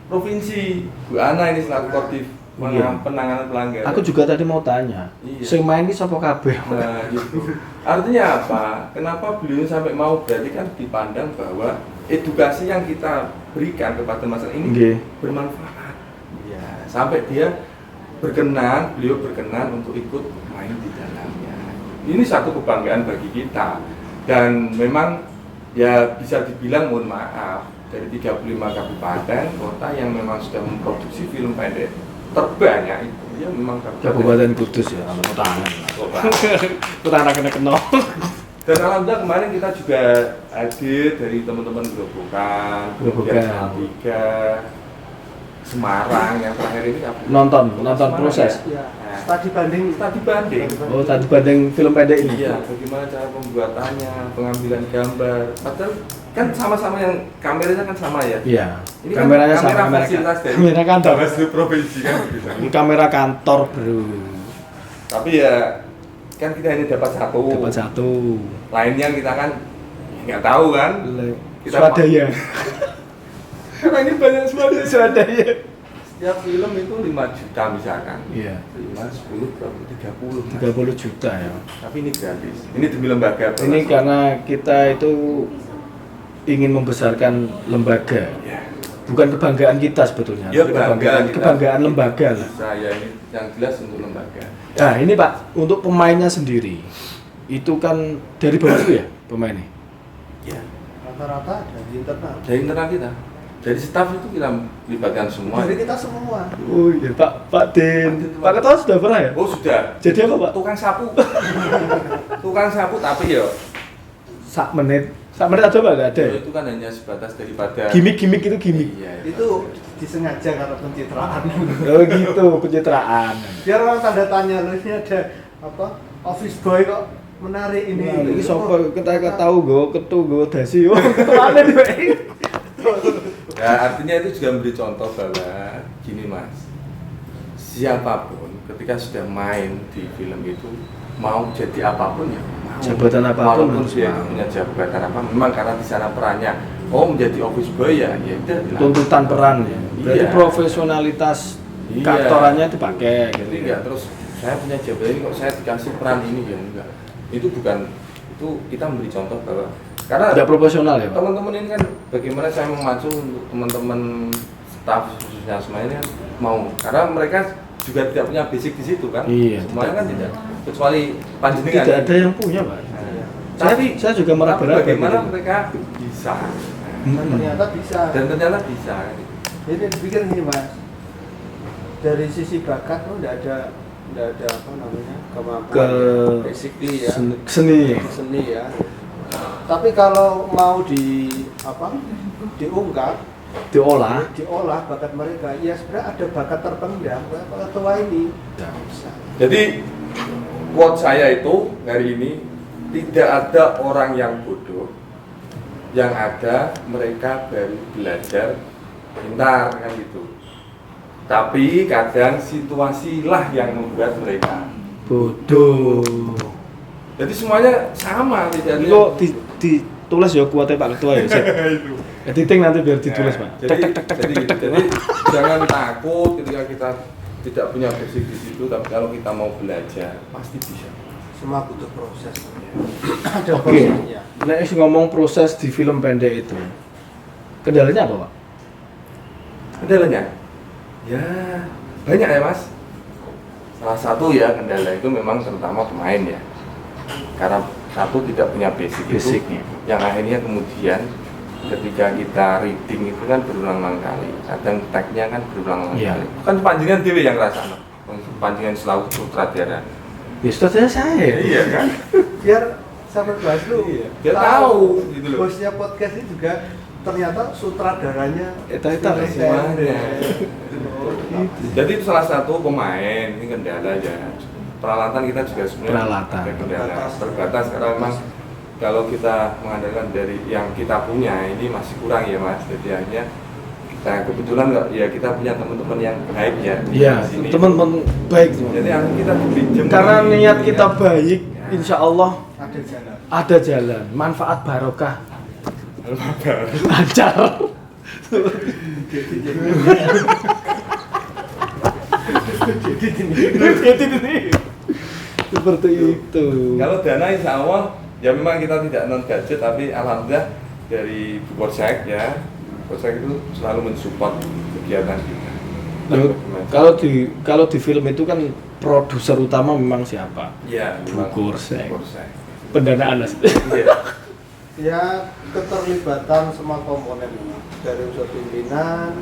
provinsi. Bu Ana ini selaku koordinator penanganan pelanggaran. Aku juga tadi mau tanya, Iya. sing main ini sapa kabeh? Nah, gitu. Artinya apa? Kenapa beliau sampai mau? Berarti kan dipandang bahwa edukasi yang kita berikan kepada masyarakat ini Nggih. bermanfaat. Ya, sampai dia beliau berkenan untuk ikut main di dalamnya. Ini satu kebanggaan bagi kita. Dan memang ya bisa dibilang mohon maaf, dari 35 kabupaten kota yang memang sudah memproduksi film pendek terbanyak itu ya memang Kabupaten Kudus ya, kalau tangan. kota. Tangan kena. Dan alhamdulillah kemarin kita juga hadir dari teman-teman Gerobokan, kemudian Gerobokan. Salatiga, Semarang yang terakhir ini apa? Nonton Semarang, proses. Ya. Nah, Studi banding. Tadi banding. Oh, tadi banding film pendek ini. Iya, bagaimana cara pembuatannya, pengambilan gambar. Padahal kan sama-sama yang kameranya kan sama ya. Iya. Ini kan Kameranya kamera sama fasilitas dari kamera kantor. Bawaslu provinsi kan gitu. Ini kamera kantor, Bro. Tapi ya kan kita hanya dapat satu. Dapat satu. Lainnya kita kan nggak tahu kan. Kita Swadaya. Karena ini banyak Swadaya. setiap film itu 5 juta misalkan. Iya. 5, 10, 20, 30. 30 juta ya. Tapi ini gratis. Ini demi lembaga. Ini karena kita itu ingin membesarkan lembaga. Ya. Bukan kebanggaan kita sebetulnya. Ya, tapi kebanggaan kita. kebanggaan lembaga lah. Saya ini yang jelas untuk lembaga. Nah, ini Pak, untuk pemainnya sendiri. Itu kan dari Bawaslu ya pemainnya? Ya. Rata-rata dari internal. Dari internal kita. Dari staf itu kita libatkan semua. Dari kita semua. Oh iya, Pak Din. Pak Ketua sudah pernah ya? Oh sudah. Jadi apa Pak? Tukang sapu. Tukang sapu tapi ya Sak menit ada Pak? Nggak ada ya? itu kan hanya sebatas daripada Gimik-gimik itu gimik. Iya, Itu disengaja karena pencitraan. Oh gitu, pencitraan. Biar orang tanda tanya, loh ini ada apa? Office boy kok menarik ini. Nah, ini sopo kita tahu go ketu go dasi. Oh, ketane Pak. Ya, artinya itu juga memberi contoh bahwa gini Mas, siapapun ketika sudah main di film itu mau jadi apapun ya mau. Jabatan apapun walaupun harus dia mau. punya jabatan apa memang karena di sana perannya menjadi office boy ya udah dilakukan. Tuntutan peran ya. Berarti Iya. profesionalitas Iya. kantorannya dipakai gitu. Jadi enggak terus saya punya jabatan ini kok saya dikasih peran ini ya enggak. Itu bukan, itu kita memberi contoh bahwa karena Tidak proporsional ya Pak? teman-teman ini kan bagaimana saya memacu untuk teman-teman staf khususnya semuanya kan mau karena mereka juga tidak punya basic di situ kan. Iya, Semuanya kan tidak kecuali panjenengan. Tidak ada yang punya Pak. Nah, Saya juga tapi meraba-raba bagaimana gitu. mereka bisa Dan ternyata bisa. dan ternyata bisa. Jadi dipikir gini Mas, dari sisi bakat tuh nggak ada apa namanya kemampuan Ke basically ya seni. seni ya. Tapi kalau mau diungkap, diolah bakat mereka, ya sebenarnya ada bakat terpendam. Kalau tua ini nggak bisa. Jadi quote saya itu hari ini tidak ada orang yang bodoh, yang ada mereka baru belajar pintar kan gitu. Tapi kadang situasilah yang membuat mereka Bodoh. jadi semuanya sama tidak ada. Kok ditulis ya kuatnya Pak Ketua ya? Itu. Editing nanti biar ditulis Pak. Jadi, jadi jangan takut ketika kita tidak punya basic di situ, tapi kalau kita mau belajar pasti bisa. Semua butuh proses. Ada Oke. prosesnya. Nek ngomong proses di film pendek itu, kendalanya apa Pak? Kendalanya? Ya banyak ya Mas. Salah satu ya kendala itu memang terutama pemain ya. Karena satu tidak punya Basicnya. itu, yang akhirnya kemudian ketika kita reading itu kan berulang-ulang kali, kadang tag-nya kan berulang-ulang Iya. kali. Bukan panjenengan dewe yang rasanya, panjenengan selalu sutradara. Ya sudah saya. Iya kan? Biar sahabat Bawaslu Iya, biar tahu gitu loh. Bosnya podcast ini juga ternyata sutradaranya Eta semuanya. Jadi itu salah satu pemain, ini kendala ya. Peralatan kita juga sebenarnya Peralatan. ada kendala terbatas karena memang kalau kita mengandalkan dari yang kita punya ini masih kurang ya Mas. Jadi akhirnya kita kebetulan nggak ya kita punya teman-teman yang baik ya di Iya, sini. teman-teman baik semua. Jadi akhirnya kita dipinjam Karena dari- niat kita ya. baik, insya Allah ada jalan. ada jalan, manfaat barokah, lancar. Seperti itu. Kalau dana insya Allah ya memang kita tidak non gadget, tapi alhamdulillah dari Polsek ya, Polsek itu selalu mensupport kegiatan kita. Loh, kalau di film itu kan produser utama memang siapa? Ya, memang Polsek. Polsek. Pendanaan Mas. Iya. Ya keterlibatan semua komponen memang. Dari unsur pimpinan,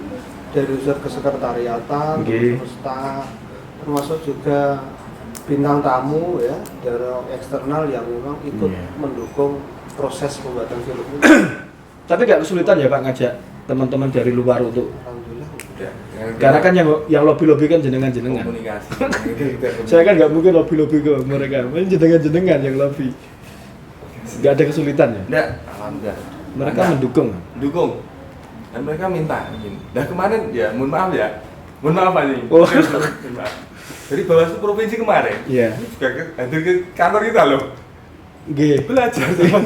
dari unsur kesekretariatan, Oke. unsur staf, termasuk juga bintang tamu ya dari eksternal yang memang ikut Iya. mendukung proses pembuatan film ini. Tapi nggak kesulitan ya Pak ngajak teman-teman dari luar untuk Alhamdulillah. Udah. karena kan yang lobby kan jenengan-jenengan. komunikasi. Saya kan nggak mungkin lobby ke mereka, mungkin jenengan-jenengan yang lobby. Nggak ada kesulitan ya. Enggak, alhamdulillah. Mereka Ada. mendukung. Dukung. Dan mereka minta. Nah kemarin ya, mohon maaf ya. Mohon maaf Pak ini. Oh. Mohon maaf. Dari Bawaslu Provinsi kemarin. Iya. Ini juga hadir ke kantor kita loh. Nggih. Belajar sama.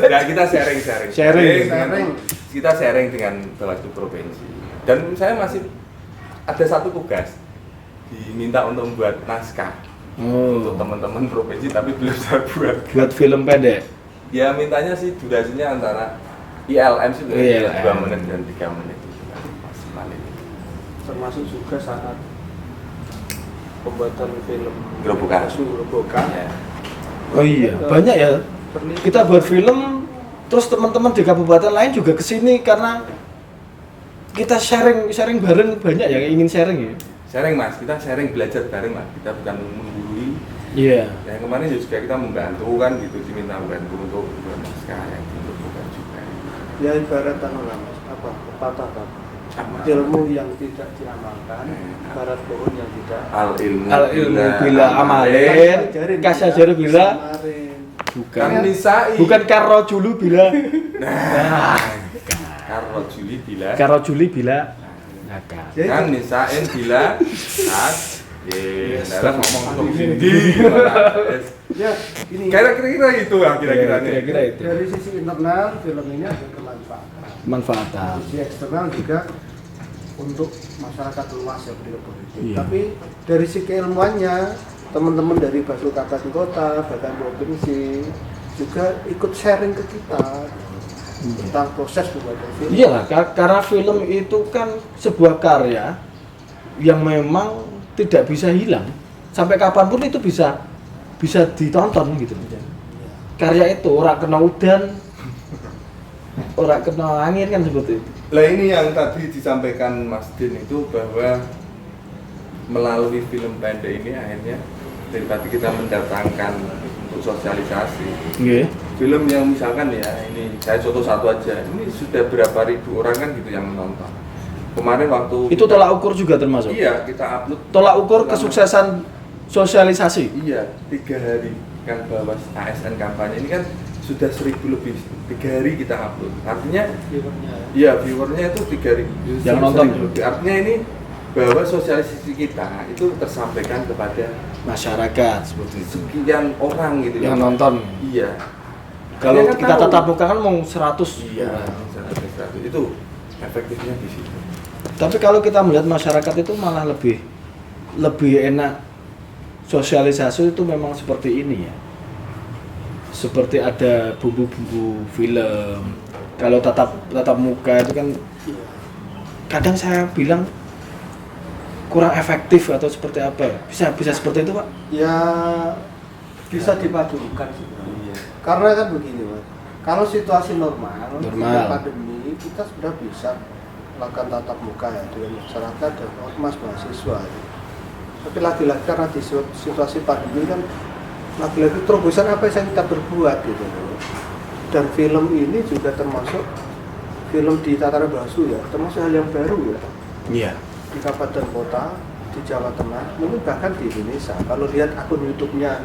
Ya kita sharing. Sharing. Kita sharing dengan Bawaslu Provinsi. Dan saya masih ada satu tugas diminta untuk membuat naskah untuk Oh. teman-teman provinsi, tapi belum saya buat. Buat film pendek. Ya mintanya sih durasinya antara ILM sih ILM. 2 menit dan 3 menit maksimal ini. Termasuk juga saat pembuatan film Gerobokan. Gerobokan. Ya. Oh iya, banyak ya. Terlibat. Kita buat film, terus teman-teman di kabupaten lain juga kesini karena kita sharing bareng, banyak ya yang ingin sharing ya. Sharing Mas, kita sharing belajar bareng Mas. Kita bukan menggurui. Iya. Yang kemarin juga kita membantu kan gitu, diminta membantu untuk buat naskah yang dibutuhkan juga. Ya ibarat apa pepatah kan. Apa? Ilmu yang tidak diamalkan, ibarat pohon yang tidak Al ilmu bila amalin, kasyajaru bila Kemarin. bukan. kan nisai. Bukan karojulu bila. Nah, Karlo Juli bila Karojuli bila nakal. Jadi, kan nisain bila as Yes. dalam ngomong ngomong sindi. ya ini Kira-kira itu lah kira-kira nih. Kira-kira itu. dari sisi internal film ini ada kemanfaatan. Manfaatan. Sisi eksternal juga untuk masyarakat luas ya beliau. Iya. Tapi dari sisi keilmuannya teman-teman dari Bawaslu Kabupaten Kota bahkan provinsi juga ikut sharing ke kita tentang proses pembuatan film. Iyalah, karena film itu kan sebuah karya yang memang tidak bisa hilang. Sampai kapanpun itu bisa ditonton gitu. Karya itu orang kena udan, orang kena angin kan seperti itu. Lah ini yang tadi disampaikan Mas Din itu bahwa melalui film pendek ini akhirnya daripada kita mendatangkan untuk sosialisasi Nggih. film yang misalkan ya ini saya contoh satu aja, ini sudah berapa ribu orang kan gitu yang menonton kemarin waktu Itu tolak ukur juga termasuk. iya kita upload Tolak ukur kesuksesan sosialisasi. iya 3 hari kan bahwa ASN kampanye ini kan sudah 1.000 lebih 3 hari kita upload artinya Viewernya ya. iya viewernya itu 3.000 Yang nonton. lebih. Artinya ini bahwa sosialisasi kita itu tersampaikan kepada Masyarakat seperti itu. sekian orang gitu Yang loh. nonton. Iya. Kalau Dia kan kita tahu. tatap muka kan mau 100. Iya, 100. Itu efektifnya di situ. Tapi kalau kita melihat masyarakat itu malah lebih enak sosialisasi itu memang seperti ini ya. Seperti ada bumbu-bumbu film. Kalau tatap muka itu kan kadang saya bilang kurang efektif atau seperti apa ya? Bisa seperti itu Pak? Ya bisa dipadukan sebenarnya. Iya. Karena kan begini Mas, kalau situasi normal, Normal. pandemi kita sudah bisa melakukan tatap muka ya dengan masyarakat dan ormas mahasiswa. Ya. Tapi lagi-lagi karena di situasi pandemi kan lagi-lagi terobosan apa yang kita berbuat gitu. Dan film ini juga termasuk film di tataran Bawaslu ya, termasuk hal yang baru ya. Iya. Di kabupaten kota di Jawa Tengah, mungkin bahkan di Indonesia. Kalau lihat akun YouTube-nya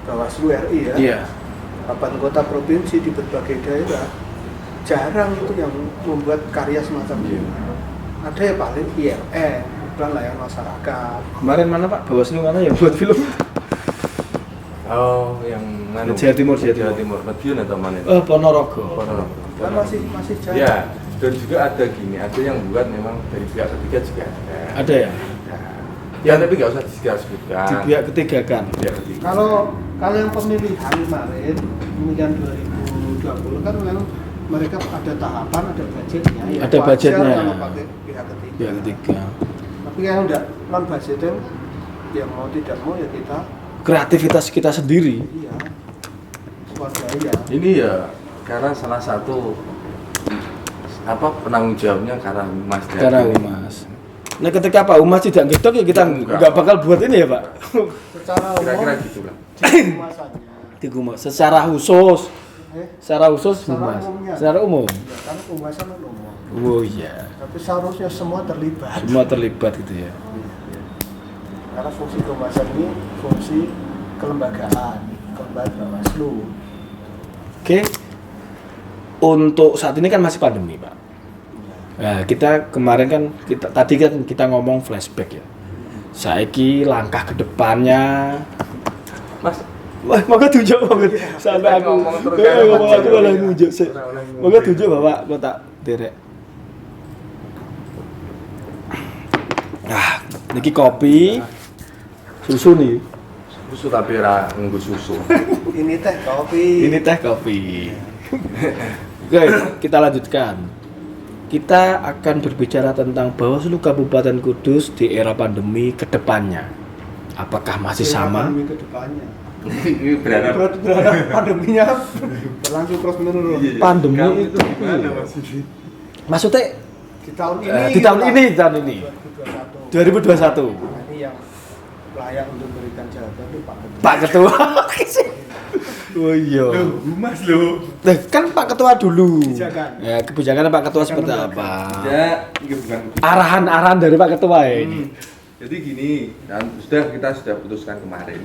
Bawaslu RI ya, Iya. kabupaten kota provinsi di berbagai daerah, jarang itu yang membuat karya semacam ini. Ada ya paling ILM, iklan layanan masyarakat. Kemarin mana Pak? Bawaslu mana yang buat film? Oh, yang mana? Jawa Timur. Jawa Timur. Madiun atau mana? itu? Ponorogo. Ponorogo. Kan masih jarang. Ya, dan juga ada gini, ada yang buat memang dari pihak ketiga juga ada. Ada ya? Ada. Ya tapi nggak usah disebutkan. di pihak ketiga kan. Pihak ketiga. Kalau yang pemilihan kemarin, pemilihan 2020 kan memang mereka ada tahapan, ada budgetnya. Ya Ada wajar budgetnya. kalau pakai pihak ketiga. Pihak ketiga. Tapi yang enggak non budgetan, yang mau tidak mau ya kita, Kreativitas kita sendiri. iya, swadaya. Ini ya karena salah satu penanggung jawabnya karena Mas Dadi. Karena Humas. Nah ketika Pak Humas tidak gedok ya kita Enggak. nggak bakal buat ini ya Pak. Secara umum, Kira-kira gitu lah. kemasannya. Di Humas. Secara khusus Secara Humas. umumnya. Secara umum. Ya, kan pembahasan kan umum. Oh iya. Tapi seharusnya semua terlibat. Semua terlibat gitu ya. Karena fungsi pembahasan ini fungsi kelembagaan, Bawaslu. Oke. Untuk saat ini kan masih pandemi, Pak. Nah, kita kemarin kan tadi kan kita ngomong flashback ya. Saiki langkah ke depannya. Mas, Wah, maka tunjuk banget sampai aku. Ngomong terus Eh, kan, ngomong aku Mas. malah nunjuk sih. Maka tunjuk Bapak kotak derek. Ah, niki kopi. Susu nih. susu tapi ra nganggo susu. Ini teh kopi. Ini teh kopi. Oke, kita lanjutkan. Kita akan berbicara tentang Bawaslu Kabupaten Kudus di era pandemi ke depannya. Apakah masih sama? Pandemi ke depannya. Ini berharap Berharap pandeminya berlangsung terus menerus. Pandemi kamu itu gimana Mas? maksudnya Di tahun ini. di tahun ini, di tahun ini 2021. 2021. Nah, ini yang layak untuk memberikan jawaban itu Pak Ketua. Pak Ketua. Oh iya. Mas lo. Nah, kan Pak Ketua dulu. Kebijakan. Ya, kebijakan Pak Ketua seperti apa? Ya, ini bukan. Arahan-arahan dari Pak Ketua ya ini. Jadi gini, dan kita sudah putuskan kemarin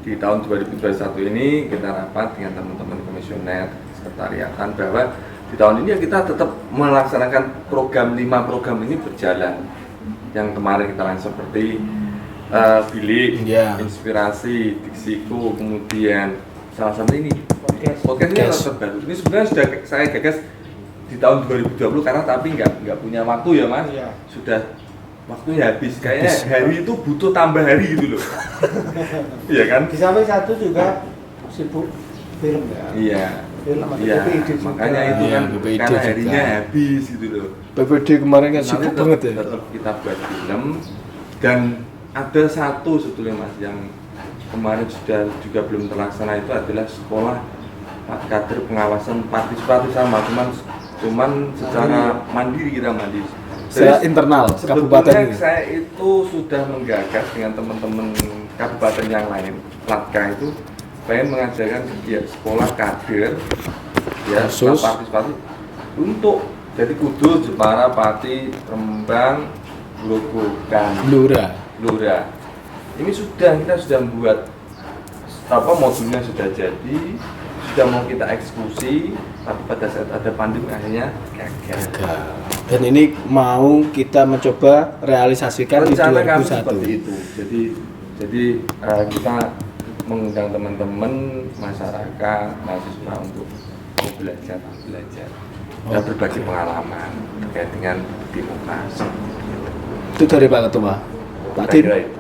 di tahun 2021 ini kita rapat dengan teman-teman komisioner sekretariatan bahwa di tahun ini ya kita tetap melaksanakan program 5 program ini berjalan. Yang kemarin kita lakukan seperti bilik, Iya. inspirasi, diksiku, kemudian salah satu ini podcast ini Podcast. adalah terbaru. Ini sebenarnya sudah saya gagas di tahun 2020 karena tapi nggak punya waktu ya Mas. Iya. Sudah waktunya habis. Kayaknya hari itu butuh tambah hari gitu loh. Iya kan? Di samping satu juga sibuk film ya. Iya. Film ada Iya. BPID juga. Makanya itu Iya, kan BPID karena juga. harinya habis gitu loh. PPD kemarin kan Nanti sibuk tetap- banget ya. Tetap kita buat film dan ada satu sebetulnya Mas yang kemarin sudah juga belum terlaksana itu adalah sekolah kader pengawasan partisipatif sama cuman secara mandiri kita mandiri. Secara internal kabupaten Sebetulnya ini. saya itu sudah menggagas dengan teman-teman kabupaten yang lain, Latka itu pengen mengajarkan kegiatan sekolah kader ya Khusus. sekolah partisipatif untuk jadi Kudus, Jepara, Pati, Rembang, Grobogan, Blora. Ini kita sudah membuat modulnya sudah jadi, sudah mau kita eksekusi, tapi pada saat ada pandemi akhirnya gagal. Dan ini mau kita mencoba realisasikan di Rencana kami seperti 2021. itu. Jadi kita mengundang teman-teman masyarakat, mahasiswa untuk belajar dan berbagi pengalaman terkait dengan demokrasi. Itu dari Pak Ketua. Pak Din, Kira-kira itu.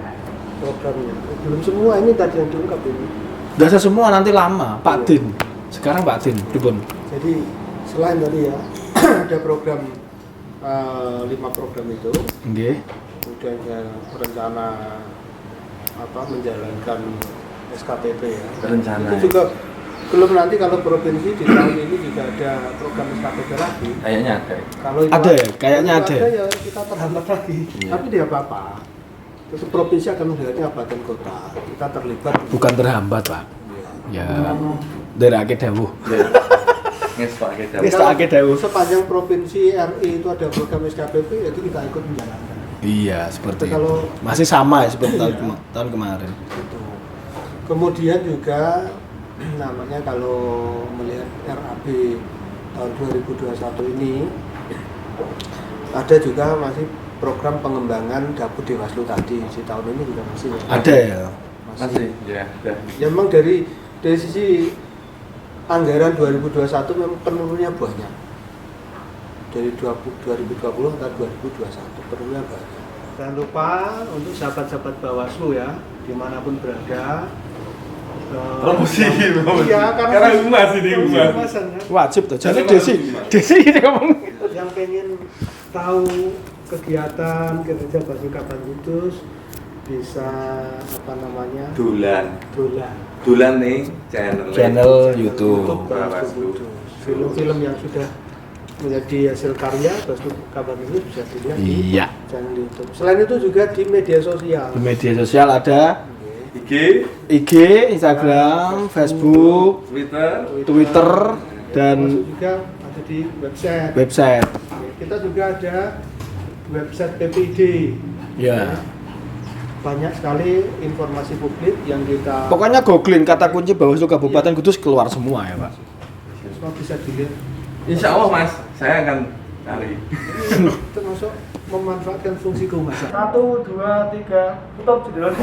Programnya. Belum semua ini tadi yang diungkap ini. udah semua nanti lama. Pak Din. Sekarang Pak Din, pripun? Jadi selain tadi ya ada program 5 program itu, Nggih. kemudian rencana menjalankan SKPP ya. Rencana. Itu juga belum nanti kalau provinsi di tahun ini juga ada program SKPP lagi. Kayaknya ada. Kalau itu Ada ya? Kayaknya kalau ada. ya kita terhambat lagi. Iya. Tapi tidak apa-apa. Terus provinsi akan melihatnya kabupaten kota. Kita terlibat. Bukan terhambat, Pak. Ya. Ya. Dari akhir dawuh. Ngestok kita. Wis tak akeh dawuh. Sepanjang provinsi RI itu ada program SKPP, itu kita ikut menjalankan. Iya, seperti Tapi itu. kalau- Masih sama ya seperti Iya. tahun kemarin. Gitu. Kemudian juga namanya kalau melihat RAB tahun 2021 ini ada juga masih program pengembangan dapur Dewaslu tadi di tahun ini juga masih ya. Ada ya. Masih, ya, ada. Ya memang dari sisi anggaran 2021 memang penurunnya banyak. Dari 2020 ke 2021 penurunnya banyak. Jangan lupa untuk sahabat-sahabat Bawaslu ya, dimanapun berada. Promosi. Iya, Karena humas ini, humas. humasan, ya. Wajib tuh. Jadi Desi ini ngomong. Yang pengen tahu kegiatan kerja Bawaslu Kabupaten Kudus bisa apa namanya? Dulan nih Channel YouTube. Bawaslu Kudus. Film-film yang sudah menjadi hasil karya Bawaslu Kabupaten Kudus bisa dilihat di Iya. channel YouTube. Selain itu juga di media sosial. Di media sosial ada IG, Instagram, Facebook, Twitter, dan termasuk juga ada di website. website. Kita juga ada website PPID. Ya. Banyak sekali informasi publik yang kita Pokoknya googling kata kunci Bawaslu Kabupaten Kudus keluar semua ya, Pak. semua bisa dilihat. Insya Allah Mas, saya akan cari. Termasuk memanfaatkan fungsi kehumasan. 1, 2, 3, tutup jendela.